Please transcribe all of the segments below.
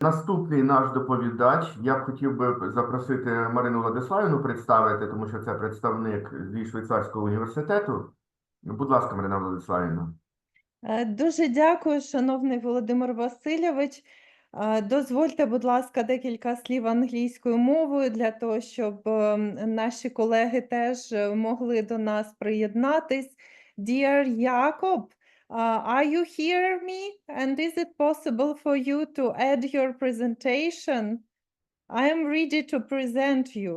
Наступний наш доповідач, я б хотів би запросити Марину Владиславівну представити, тому що це представник зі Швейцарського університету. Будь ласка, Марина Владиславівна. Дуже дякую, шановний Володимир Васильович. Дозвольте, будь ласка, декілька слів англійською мовою для того, щоб наші колеги теж могли до нас приєднатись. Dear Jakob, are you hear me? And is it possible for you to add your presentation? I am ready to present you.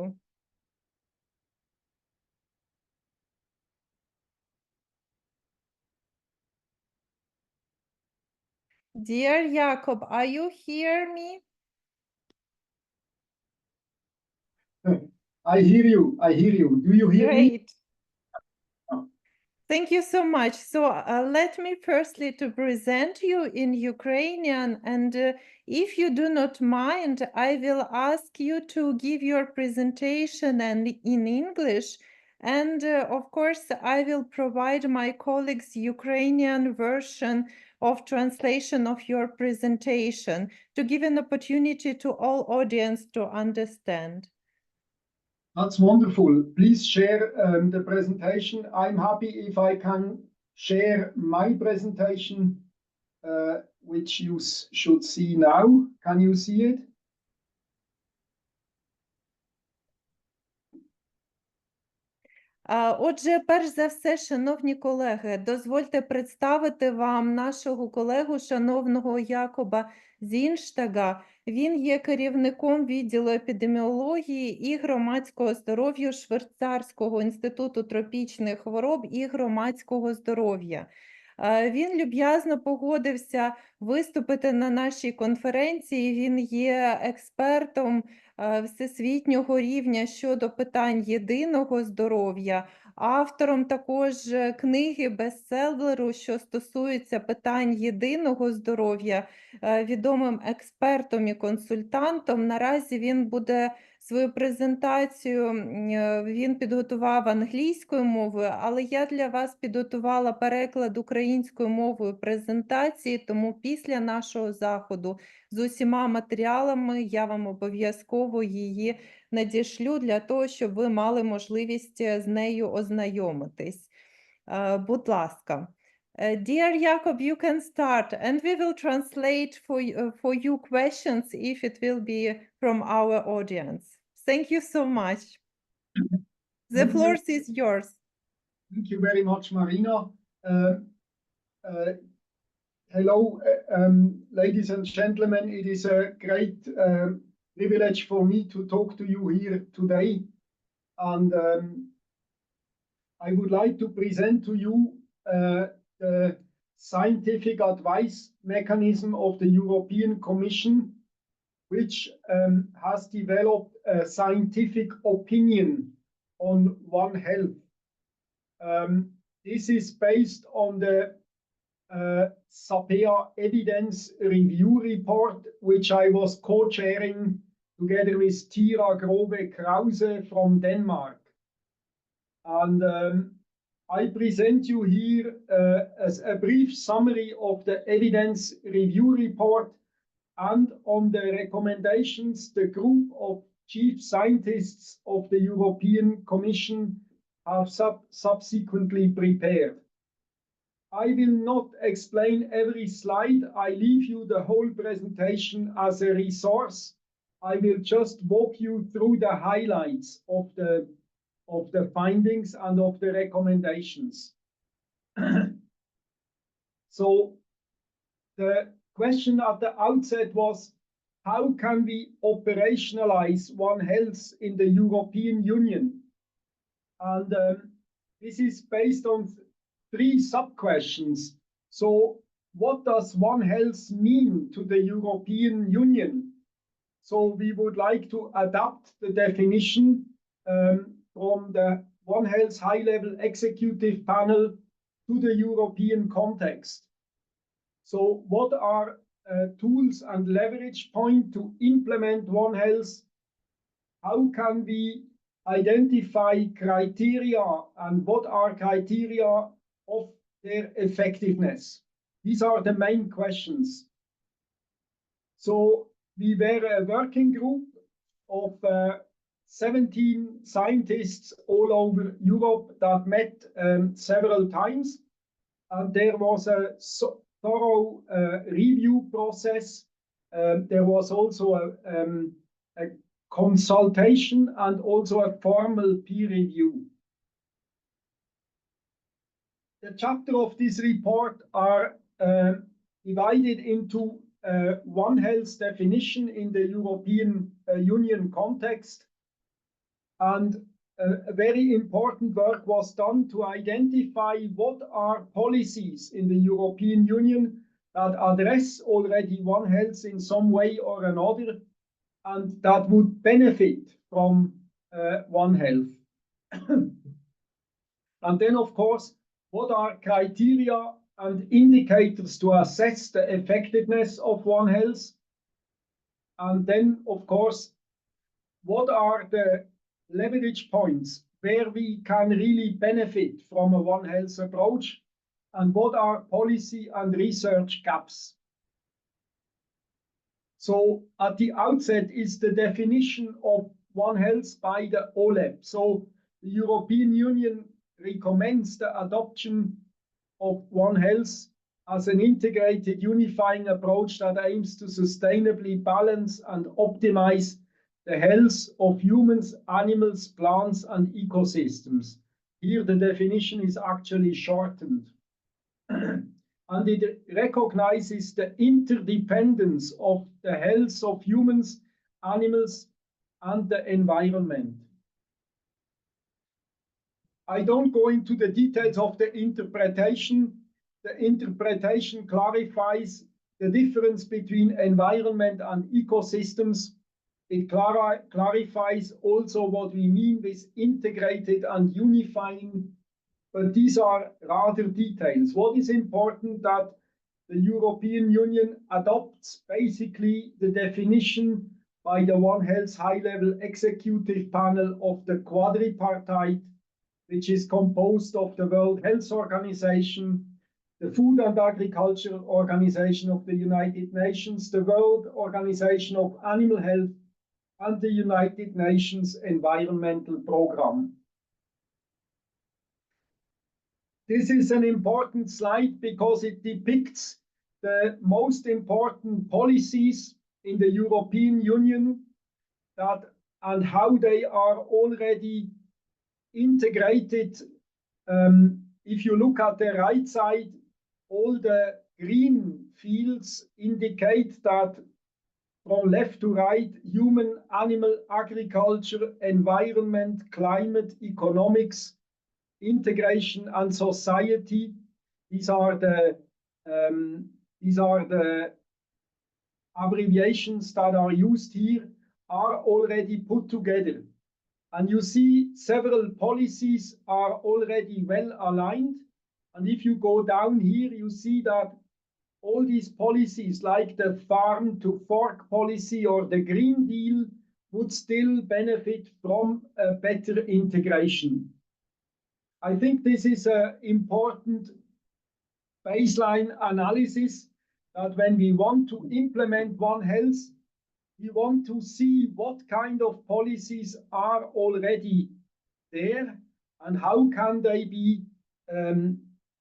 Dear Jakob, are you hear me? I hear you. I hear you. Do you hear me? Great. Thank you so much. So let me firstly to present you in Ukrainian, and if you do not mind, I will ask you to give your presentation and in English, and of course I will provide my colleagues Ukrainian version of translation of your presentation to give an opportunity to all audience to understand. That's wonderful. Please share the presentation. I'm happy if I can share my presentation, which you should see now. Can you see it? Отже, перш за все, шановні колеги, дозвольте представити вам нашого колегу, шановного Якоба Зінштага. Він є керівником відділу епідеміології і громадського здоров'я Швейцарського інституту тропічних хвороб і громадського здоров'я. Він люб'язно погодився виступити на нашій конференції. Він є експертом всесвітнього рівня щодо питань єдиного здоров'я, автором також книги бестселеру, що стосується питань єдиного здоров'я, відомим експертом і консультантом. Наразі він буде свою презентацію, він підготував англійською мовою, але я для вас підготувала переклад українською мовою презентації, тому після нашого заходу з усіма матеріалами я вам обов'язково її надішлю для того, щоб ви мали можливість з нею ознайомитись. Будь ласка. Dear Jakob, you can start, and we will translate for you questions if it will be from our audience. Thank you so much. The floor is yours. Thank you very much, Marina. Hello, ladies and gentlemen. It is a great privilege for me to talk to you here today. And I would like to present to you the scientific advice mechanism of the European Commission, which has developed a scientific opinion on One Health. This is based on the SAPEA evidence review report, which I was co-chairing together with Tira Grove-Krause from Denmark. And I present you here as a brief summary of the evidence review report and on the recommendations the group of chief scientists of the European Commission have subsequently prepared. I will not explain every slide. I leave you the whole presentation as a resource. I will just walk you through the highlights of the findings and of the recommendations. So the question at the outset was, how can we operationalize One Health in the European Union? And this is based on three sub-questions. So what does One Health mean to the European Union? So we would like to adapt the definition from the One Health high-level executive panel to the European context. So what are tools and leverage points to implement One Health? How can we identify criteria and what are criteria of their effectiveness? These are the main questions. So we were a working group of 17 scientists all over Europe that met several times. And there was a thorough review process. There was also a consultation and also a formal peer review. The chapter of this report are divided into One Health definition in the European Union context. And a very important work was done to identify what are policies in the European Union that address already One Health in some way or another, and that would benefit from One Health. And then, of course, what are criteria and indicators to assess the effectiveness of One Health? And then, of course, what are the leverage points where we can really benefit from a One Health approach? And what are policy and research gaps? So at the outset is the definition of One Health by the OLEP. So the European Union recommends the adoption of One Health as an integrated unifying approach that aims to sustainably balance and optimize the health of humans, animals, plants, and ecosystems. Here the definition is actually shortened. And it recognizes the interdependence of the health of humans, animals, and the environment. I don't go into the details of the interpretation. The interpretation clarifies the difference between environment and ecosystems. It clarifies also what we mean with integrated and unifying, but these are rather details. What is important that the European Union adopts basically the definition by the One Health high-level executive panel of the quadripartite, which is composed of the World Health Organization, the Food and Agriculture Organization of the United Nations, the World Organization of Animal Health, and the United Nations Environmental Programme. This is an important slide because it depicts the most important policies in the European Union and how they are already integrated. If you look at the right side, all the green fields indicate that from left to right, human, animal, agriculture, environment, climate, economics, integration, and society. These are the abbreviations that are used here, are already put together. And you see several policies are already well aligned. And if you go down here, you see that all these policies like the farm to fork policy or the Green Deal would still benefit from a better integration. I think this is an important baseline analysis that when we want to implement One Health, we want to see what kind of policies are already there and how can they be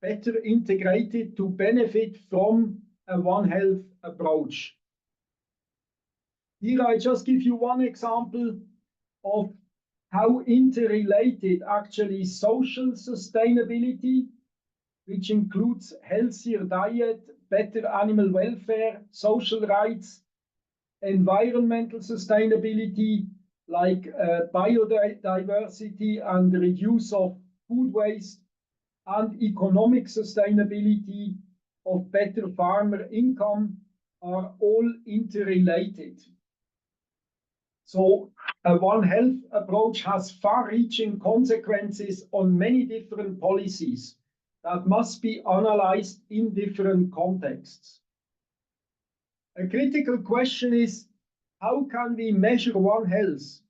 better integrated to benefit from a One Health approach. Here I just give you one example of how interrelated actually social sustainability, which includes healthier diet, better animal welfare, social rights, environmental sustainability like biodiversity and the reduce of food waste, and economic sustainability of better farmer income are all interrelated. So a One Health approach has far-reaching consequences on many different policies that must be analyzed in different contexts. A critical question is, how can we measure One Health?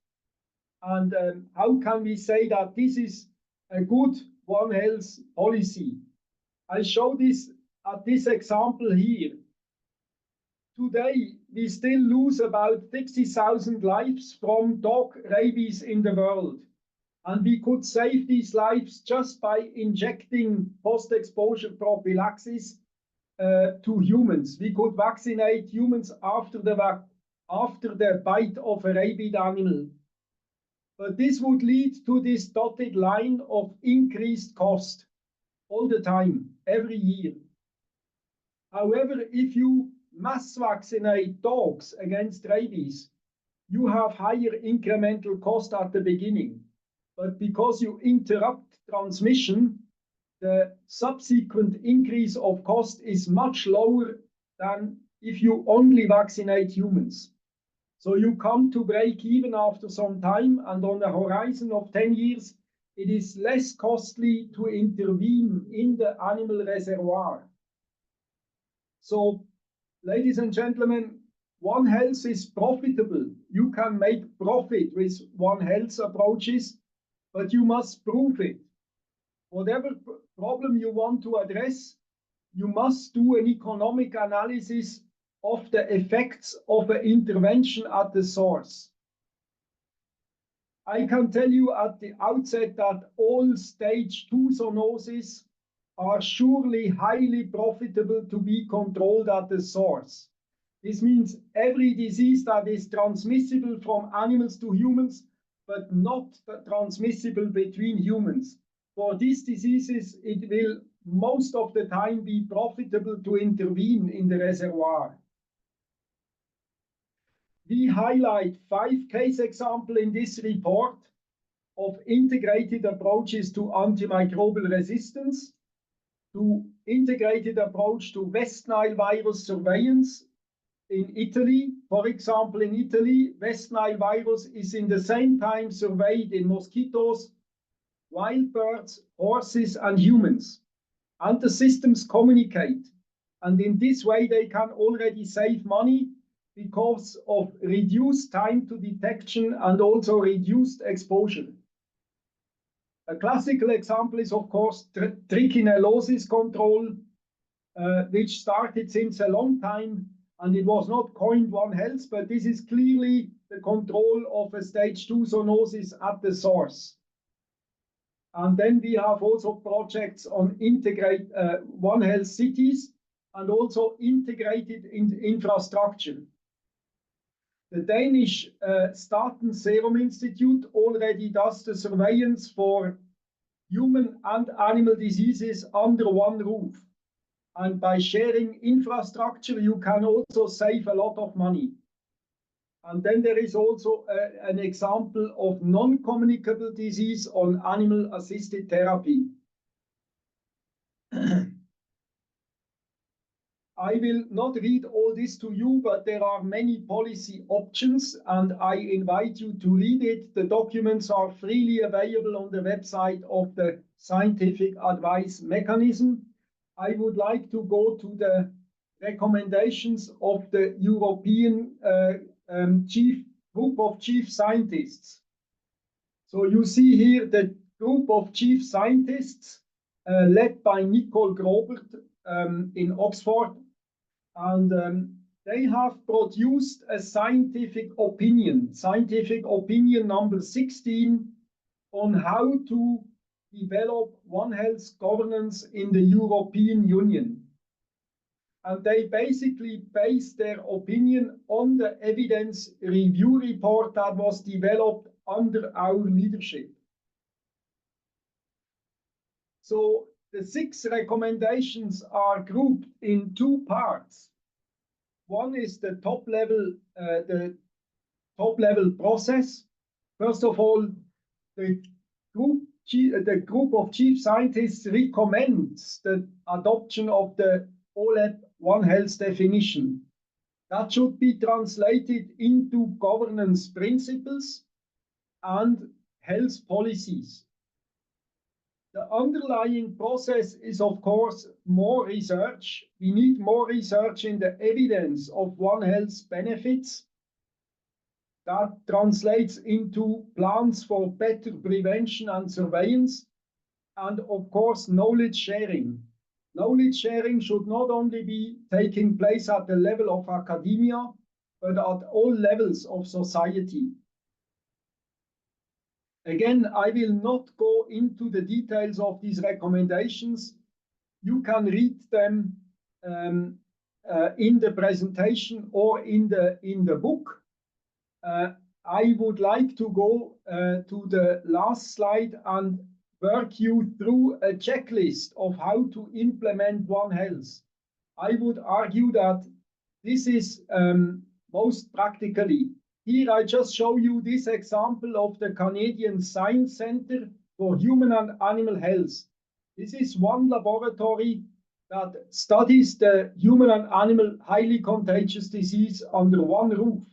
And how can we say that this is a good One Health policy? I show this at this example here. Today, we still lose about 60,000 lives from dog rabies in the world. And we could save these lives just by injecting post-exposure prophylaxis to humans. We could vaccinate humans after the bite of a rabid animal. But this would lead to this dotted line of increased cost all the time, every year. However, if you mass vaccinate dogs against rabies, you have higher incremental cost at the beginning. But because you interrupt transmission, the subsequent increase of cost is much lower than if you only vaccinate humans. So you come to break even after some time, and on a horizon of 10 years, it is less costly to intervene in the animal reservoir. So, ladies and gentlemen, One Health is profitable. You can make profit with One Health approaches, but you must prove it. Whatever problem you want to address, you must do an economic analysis of the effects of an intervention at the source. I can tell you at the outset that all stage 2 zoonoses are surely highly profitable to be controlled at the source. This means every disease that is transmissible from animals to humans, but not transmissible between humans. For these diseases, it will most of the time be profitable to intervene in the reservoir. We highlight 5 case examples in this report of integrated approaches to antimicrobial resistance, to integrated approach to West Nile virus surveillance in Italy. For example, in Italy, West Nile virus is in the same time surveyed in mosquitoes, wild birds, horses, and humans. And the systems communicate. And in this way, they can already save money because of reduced time to detection and also reduced exposure. A classical example is, of course, trichinellosis control, which started since a long time, and it was not coined One Health, but this is clearly the control of a stage 2 zoonosis at the source. And then we have also projects on integrate One Health cities and also integrated infrastructure. The Danish Staten Serum Institute already does the surveillance for human and animal diseases under one roof. And by sharing infrastructure, you can also save a lot of money. And then there is also an example of non-communicable disease on animal-assisted therapy. I will not read all this to you, but there are many policy options, and I invite you to read it. The documents are freely available on the website of the Scientific Advice Mechanism. I would like to go to the recommendations of the European group of chief scientists. So you see here the group of chief scientists led by Nicole Grobert in Oxford, and they have produced a scientific opinion number 16 on how to develop One Health governance in the European Union. And they basically base their opinion on the evidence review report that was developed under our leadership. So the 6 recommendations are grouped in 2 parts. One is the top level process. First of all, the group of chief scientists recommends the adoption of the OLEP One Health definition. That should be translated into governance principles and health policies. The underlying process is, of course, more research. We need more research in the evidence of One Health benefits. That translates into plans for better prevention and surveillance, and of course, knowledge sharing. Knowledge sharing should not only be taking place at the level of academia, but at all levels of society. Again, I will not go into the details of these recommendations. You can read them in the presentation or in the book. I would like to go to the last slide and work you through a checklist of how to implement One Health. I would argue that this is most practically. Here I just show you this example of the Canadian Science Centre for Human and Animal Health. This is one laboratory that studies the human and animal highly contagious disease under one roof.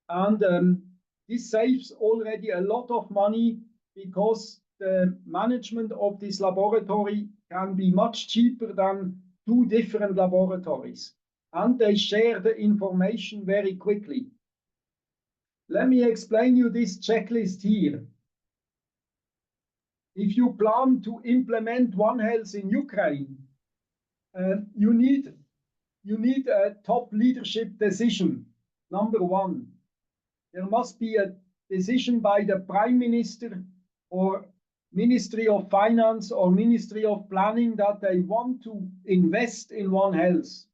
And this saves already a lot of money because the management of this laboratory can be much cheaper than two different laboratories. And they share the information very quickly. Let me explain you this checklist here. If you plan to implement One Health in Ukraine, you need a top leadership decision. Number one, there must be a decision by the Prime Minister or Ministry of Finance or Ministry of Planning that they want to invest in One Health.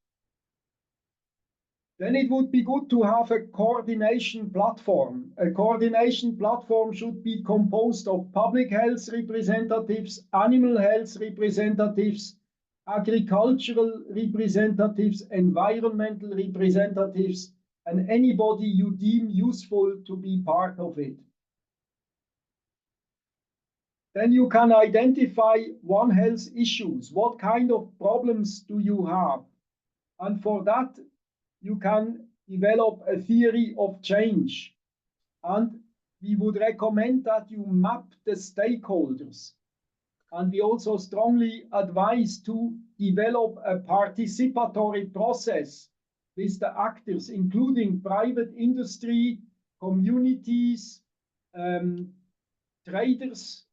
Then it would be good to have a coordination platform. A coordination platform should be composed of public health representatives, animal health representatives, agricultural representatives, environmental representatives, and anybody you deem useful to be part of it. Then you can identify One Health issues. What kind of problems do you have? And for that, you can develop a theory of change. And we would recommend that you map the stakeholders. And we also strongly advise to develop a participatory process with the actors, including private industry, communities, traders,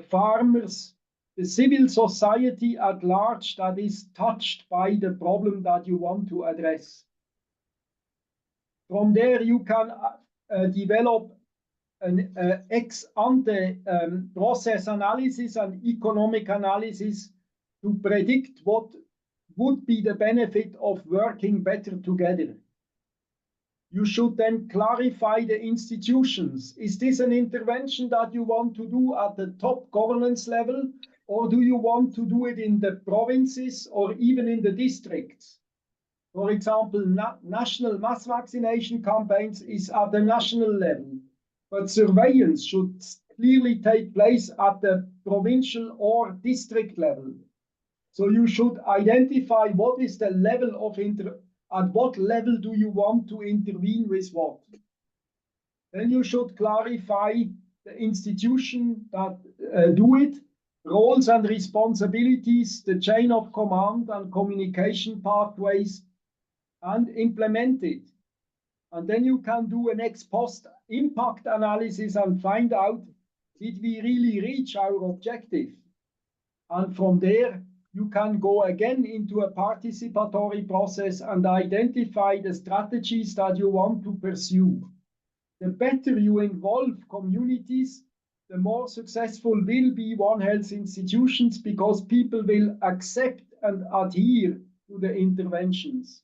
farmers, the civil society at large that is touched by the problem that you want to address. From there, you can develop an ex-ante process analysis and economic analysis to predict what would be the benefit of working better together. You should then clarify the institutions. Is this an intervention that you want to do at the top governance level, or do you want to do it in the provinces or even in the districts? For example, national mass vaccination campaigns is at the national level, but surveillance should clearly take place at the provincial or district level. So you should identify what is the level of at what level do you want to intervene with what. Then you should clarify the institution that do it, roles and responsibilities, the chain of command and communication pathways, and implement it. And then you can do an ex post impact analysis and find out, did we really reach our objective? And from there, you can go again into a participatory process and identify the strategies that you want to pursue. The better you involve communities, the more successful will be One Health institutions because people will accept and adhere to the interventions.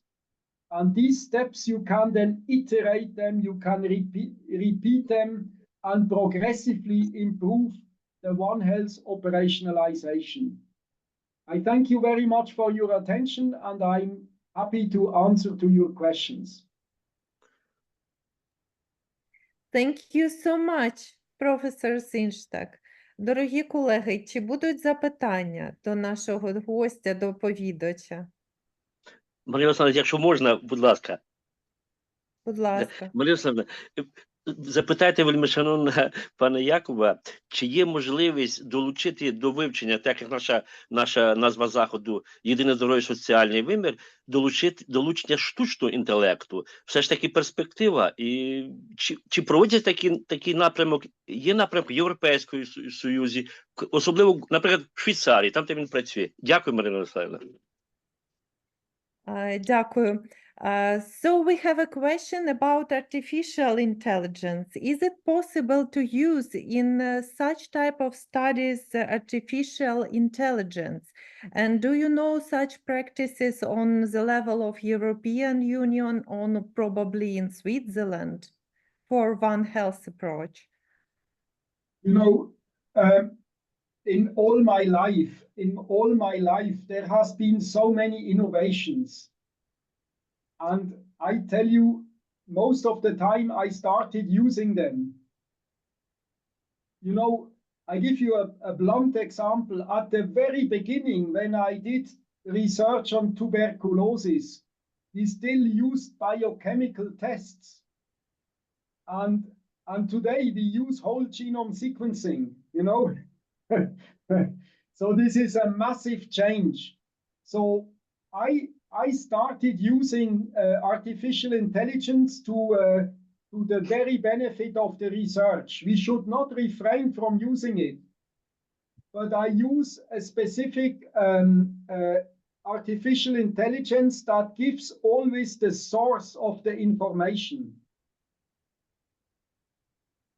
And these steps, you can then iterate them, you can repeat them, and progressively improve the One Health operationalization. I thank you very much for your attention, and I'm happy to answer to your questions. Thank you so much, Professor Zinsstag. Дорогі колеги, чи будуть запитання до нашого гостя, доповідача? Марія Олександровна, якщо можна, будь ласка. Будь ласка. Марія Олександровна, запитайте, вельмишановна пана Якоба, чи є можливість долучити до вивчення, так як наша назва заходу «Єдиний здоровий соціальний вимір», долучення штучного інтелекту, все ж таки перспектива, і чи проводять такий напрямок, є напрямок Європейської Союзі, особливо, наприклад, в Швейцарії, там, де він працює. Дякую, Марина Олександровна. Дякую. So we have a question about artificial intelligence. Is it possible to use in such type of studies artificial intelligence? And do you know such practices on the level of European Union or probably in Switzerland for One Health approach? You know, in all my life, there has been so many innovations. And I tell you, most of the time I started using them. You know, I give you a blunt example. At the very beginning, when I did research on tuberculosis, we still used biochemical tests. And today we use whole genome sequencing, you know. So this is a massive change. So I started using artificial intelligence to the very benefit of the research. We should not refrain from using it. But I use a specific artificial intelligence that gives always the source of the information.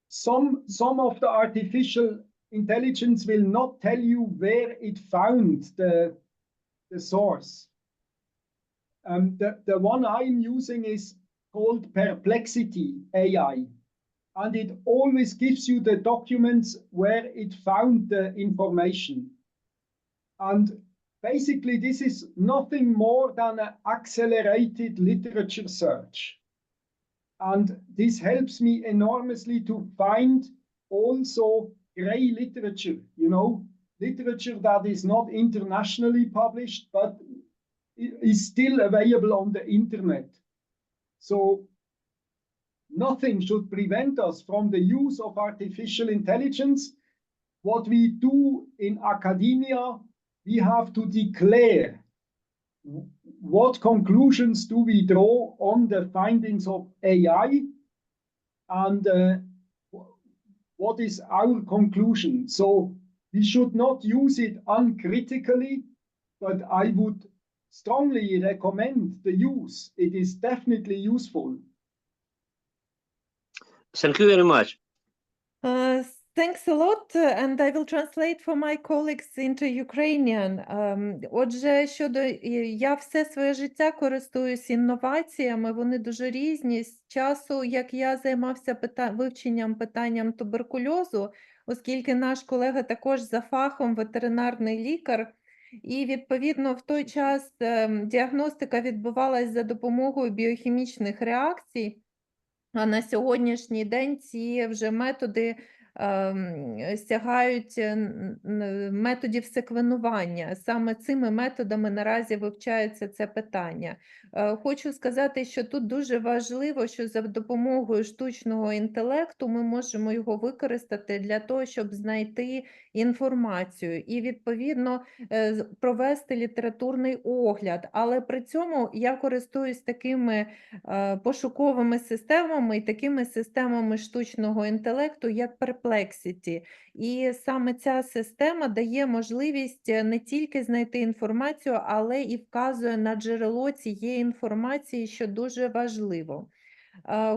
Some of the artificial intelligence will not tell you where it found the source. The one I'm using is called Perplexity AI, and it always gives you the documents where it found the information. And basically, this is nothing more than an accelerated literature search. And this helps me enormously to find also gray literature, you know, literature that is not internationally published, but is still available on the internet. So nothing should prevent us from the use of artificial intelligence. What we do in academia, we have to declare what conclusions do we draw on the findings of AI, and what is our conclusion? So we should not use it uncritically, but I would strongly recommend the use. It is definitely useful. Thank you very much. Thanks a lot, and I will translate for my colleagues into Ukrainian. Отже, я все своє життя користуюсь інноваціями, вони дуже різні. З часу, як я займався вивченням питанням туберкульозу, оскільки наш колега також за фахом ветеринарний лікар, і відповідно в той час діагностика відбувалась за допомогою біохімічних реакцій, а на сьогоднішній день ці вже методи сягають методів секвенування. Саме цими методами наразі вивчається це питання. Хочу сказати, що тут дуже важливо, що за допомогою штучного інтелекту ми можемо його використати для того, щоб знайти інформацію і, відповідно, провести літературний огляд. Але при цьому я користуюсь такими пошуковими системами і такими системами штучного інтелекту, як Perplexity. І саме ця система дає можливість не тільки знайти інформацію, але і вказує на джерело цієї інформації, що дуже важливо.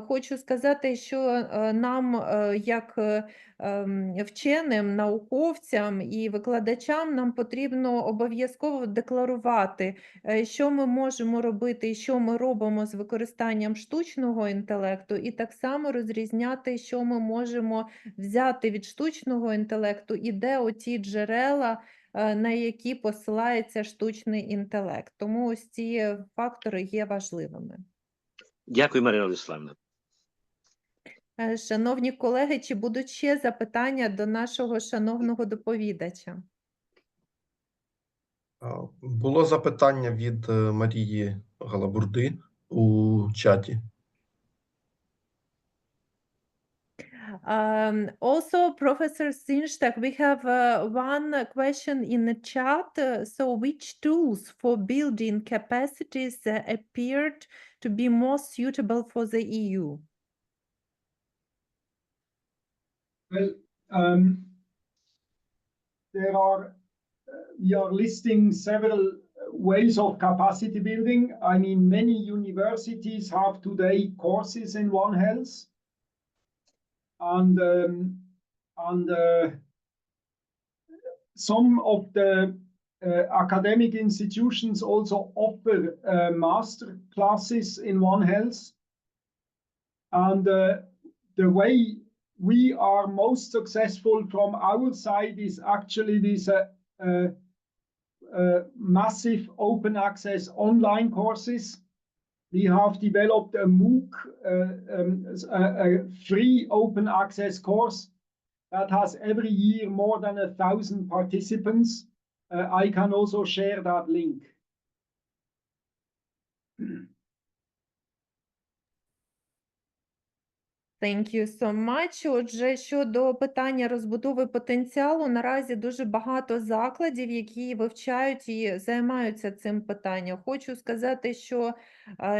Хочу сказати, що нам, як вченим, науковцям і викладачам, нам потрібно обов'язково декларувати, що ми можемо робити і що ми робимо з використанням штучного інтелекту, і так само розрізняти, що ми можемо взяти від штучного інтелекту і де оті джерела, на які посилається штучний інтелект. Тому ось ці фактори є важливими. Дякую, Марина Владиславівна. Шановні колеги, чи будуть ще запитання до нашого шановного доповідача? Було запитання від Марії Галабурди у чаті. Also, Professor Zinsstag, we have one question in the chat. So, which tools for building capacities appeared to be more suitable for the EU? Well, we are listing several ways of capacity building. I mean, many universities have today courses in One Health, and some of the academic institutions also offer master classes in One Health. And the way we are most successful from our side is actually this massive open access online courses. We have developed a MOOC, a free open access course that has every year more than 1,000 participants. I can also share that link. Thank you so much. Отже, щодо питання розбудови потенціалу, наразі дуже багато закладів, які вивчають і займаються цим питанням. Хочу сказати, що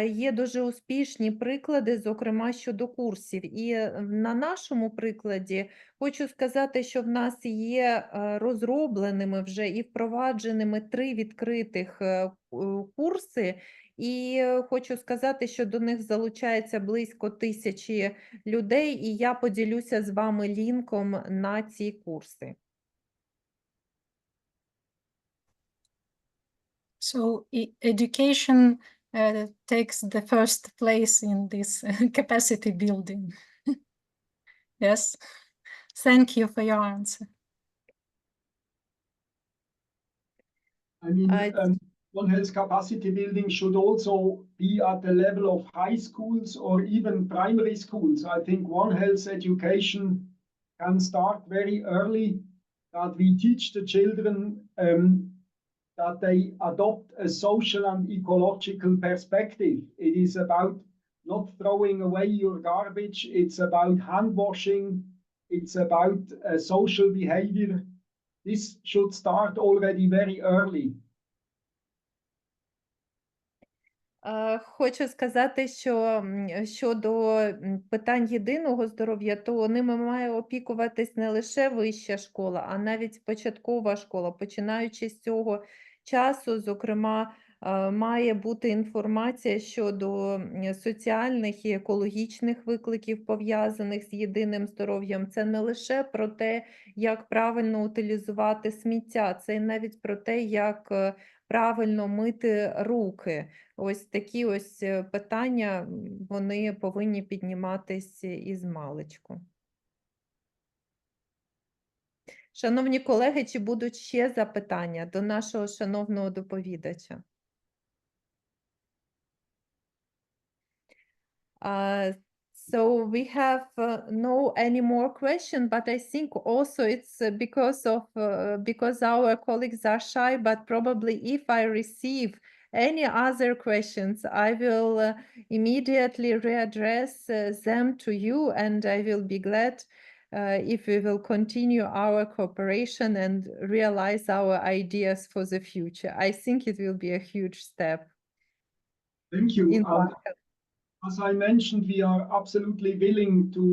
є дуже успішні приклади, зокрема щодо курсів. І на нашому прикладі хочу сказати, що в нас є розробленими вже і впровадженими 3 відкритих курси. І хочу сказати, що до них залучається близько 1000 людей, і я поділюся з вами лінком на ці курси. So education takes the first place in this capacity building. Yes. Thank you for your answer. I mean, One Health capacity building should also be at the level of high schools or even primary schools. I think One Health education can start very early, that we teach the children that they adopt a social and ecological perspective. It is about not throwing away your garbage. It's about hand washing. It's about social behavior. This should start already very early. Хочу сказати, що щодо питань єдиного здоров'я, то ними має опікуватись не лише вища школа, а навіть початкова школа. Починаючи з цього часу, зокрема, має бути інформація щодо соціальних і екологічних викликів, пов'язаних з єдиним здоров'ям. Це не лише про те, як правильно утилізувати сміття, це навіть про те, як правильно мити руки. Ось такі ось питання, вони повинні підніматись із маличку. Шановні колеги, чи будуть ще запитання до нашого шановного доповідача? So we have no any more question, but I think also it's because our colleagues are shy, but probably if I receive any other questions, I will immediately readdress them to you, and I will be glad if we will continue our cooperation and realize our ideas for the future. I think it will be a huge step. Thank you. As I mentioned, we are absolutely willing to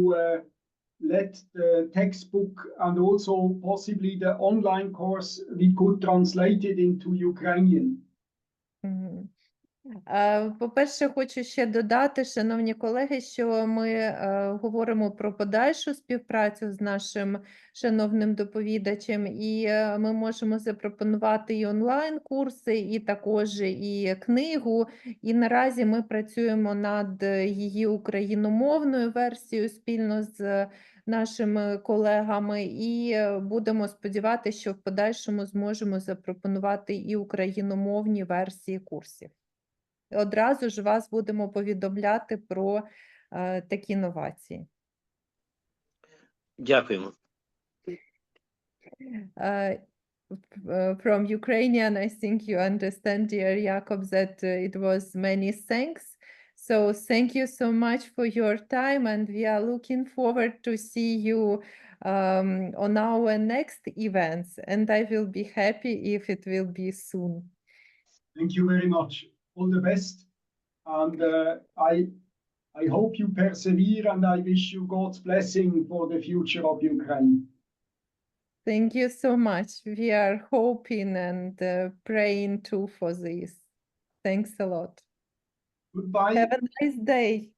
let the textbook and also possibly the online course, we could translate it into Ukrainian. По-перше, хочу ще додати, шановні колеги, що ми говоримо про подальшу співпрацю з нашим шановним доповідачем, і ми можемо запропонувати і онлайн-курси, і також і книгу, і наразі ми працюємо над її україномовною версією спільно з нашими колегами, і будемо сподіватися, що в подальшому зможемо запропонувати і україномовні версії курсів. Одразу ж вас будемо повідомляти про такі новації. Дякуємо. From Ukrainian, I think you understand, dear Jakob, that it was many thanks. So thank you so much for your time, and we are looking forward to see you on our next events, and I will be happy if it will be soon. Thank you very much. All the best, and I hope you persevere, and I wish you God's blessing for the future of Ukraine. Thank you so much. We are hoping and praying too for this. Thanks a lot. Goodbye. Have a nice day.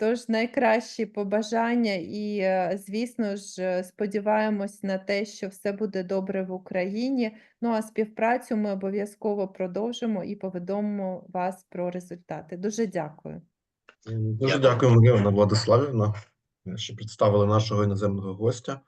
Тож найкращі побажання і, звісно ж, сподіваємось на те, що все буде добре в Україні. Ну, а співпрацю ми обов'язково продовжимо і повідомимо вас про результати. Дуже дякую. Дуже Дякую. дякую, Марина Владиславівна, що представили нашого іноземного гостя.